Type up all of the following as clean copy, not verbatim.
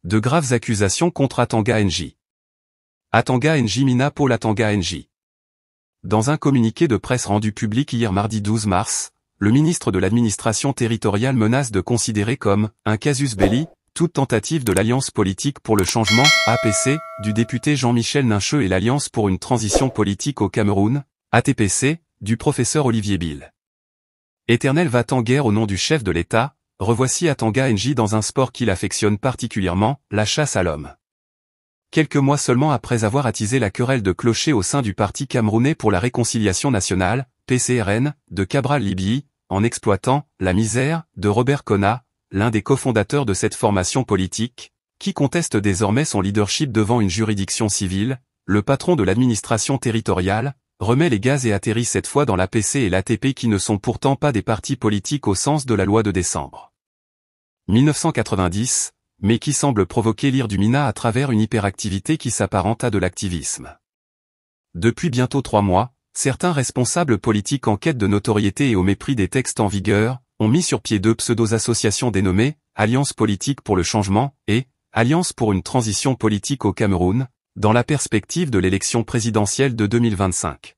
De graves accusations contre Atanga NJ. Atanga NJ mina Paul Atanga NJ. Dans un communiqué de presse rendu public hier mardi 12 mars, le ministre de l'administration territoriale menace de considérer comme un casus belli toute tentative de l'Alliance politique pour le changement, APC, du député Jean-Michel Nincheux et l'Alliance pour une transition politique au Cameroun, ATPC, du professeur Olivier Bill. Éternel va-t-en-guerre au nom du chef de l'État, revoici Atanga NJ dans un sport qu'il affectionne particulièrement, la chasse à l'homme. Quelques mois seulement après avoir attisé la querelle de clocher au sein du Parti camerounais pour la réconciliation nationale, PCRN, de Cabral Libye, en exploitant la misère de Robert Kona, l'un des cofondateurs de cette formation politique, qui conteste désormais son leadership devant une juridiction civile, le patron de l'administration territoriale, remet les gaz et atterrit cette fois dans l'APC et l'ATP qui ne sont pourtant pas des partis politiques au sens de la loi de décembre 1990, mais qui semble provoquer l'ire du MINA à travers une hyperactivité qui s'apparente à de l'activisme. Depuis bientôt 3 mois, certains responsables politiques en quête de notoriété et au mépris des textes en vigueur, ont mis sur pied 2 pseudo-associations dénommées Alliance politique pour le changement et Alliance pour une transition politique au Cameroun, dans la perspective de l'élection présidentielle de 2025.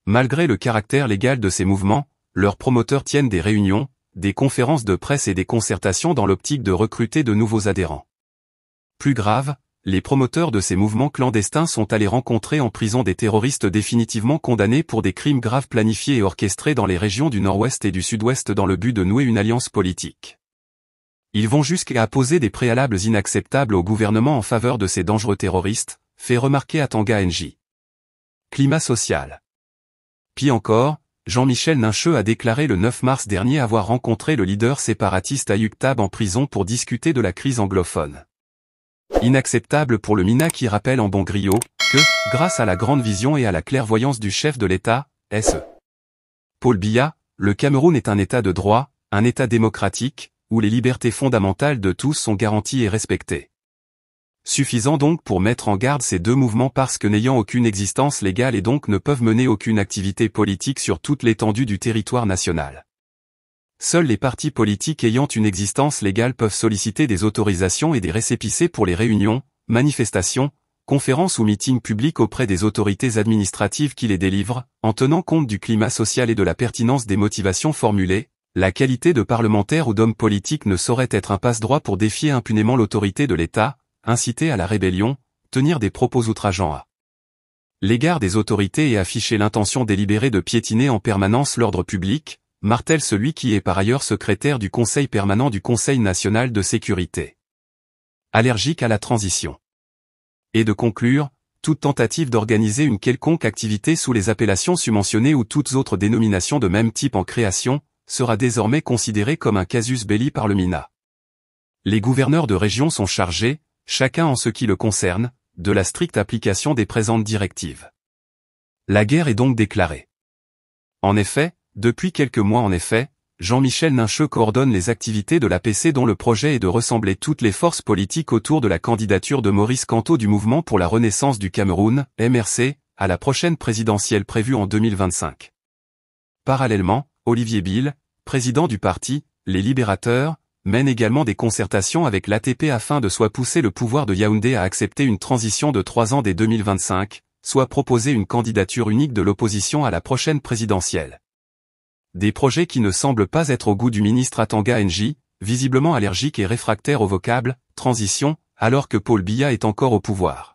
Malgré le caractère légal de ces mouvements, leurs promoteurs tiennent des réunions, des conférences de presse et des concertations dans l'optique de recruter de nouveaux adhérents. Plus grave, les promoteurs de ces mouvements clandestins sont allés rencontrer en prison des terroristes définitivement condamnés pour des crimes graves planifiés et orchestrés dans les régions du Nord-Ouest et du Sud-Ouest dans le but de nouer une alliance politique. Ils vont jusqu'à poser des préalables inacceptables au gouvernement en faveur de ces dangereux terroristes, fait remarquer Atanga NJ. Climat social. Pis encore, Jean-Michel Nincheux a déclaré le 9 mars dernier avoir rencontré le leader séparatiste Ayuk Tab en prison pour discuter de la crise anglophone. Inacceptable pour le MINA qui rappelle en bon griot que, grâce à la grande vision et à la clairvoyance du chef de l'État, S.E. Paul Biya, le Cameroun est un État de droit, un État démocratique, où les libertés fondamentales de tous sont garanties et respectées. Suffisant donc pour mettre en garde ces 2 mouvements parce que n'ayant aucune existence légale et donc ne peuvent mener aucune activité politique sur toute l'étendue du territoire national. Seuls les partis politiques ayant une existence légale peuvent solliciter des autorisations et des récépissés pour les réunions, manifestations, conférences ou meetings publics auprès des autorités administratives qui les délivrent, en tenant compte du climat social et de la pertinence des motivations formulées. La qualité de parlementaire ou d'homme politique ne saurait être un passe-droit pour défier impunément l'autorité de l'État, inciter à la rébellion, tenir des propos outrageants à l'égard des autorités et afficher l'intention délibérée de piétiner en permanence l'ordre public, martèle celui qui est par ailleurs secrétaire du Conseil permanent du Conseil national de sécurité. Allergique à la transition. Et de conclure, toute tentative d'organiser une quelconque activité sous les appellations submentionnées ou toutes autres dénominations de même type en création, sera désormais considérée comme un casus belli par le MINA. Les gouverneurs de région sont chargés, chacun en ce qui le concerne, de la stricte application des présentes directives. La guerre est donc déclarée. En effet, depuis quelques mois Jean-Michel Nincheux coordonne les activités de l'APC dont le projet est de rassembler toutes les forces politiques autour de la candidature de Maurice Kamto du Mouvement pour la Renaissance du Cameroun, MRC, à la prochaine présidentielle prévue en 2025. Parallèlement, Olivier Bill, président du parti, Les Libérateurs, mène également des concertations avec l'ATP afin de soit pousser le pouvoir de Yaoundé à accepter une transition de 3 ans dès 2025, soit proposer une candidature unique de l'opposition à la prochaine présidentielle. Des projets qui ne semblent pas être au goût du ministre Atanga NJ, visiblement allergique et réfractaire au vocable « transition », alors que Paul Biya est encore au pouvoir.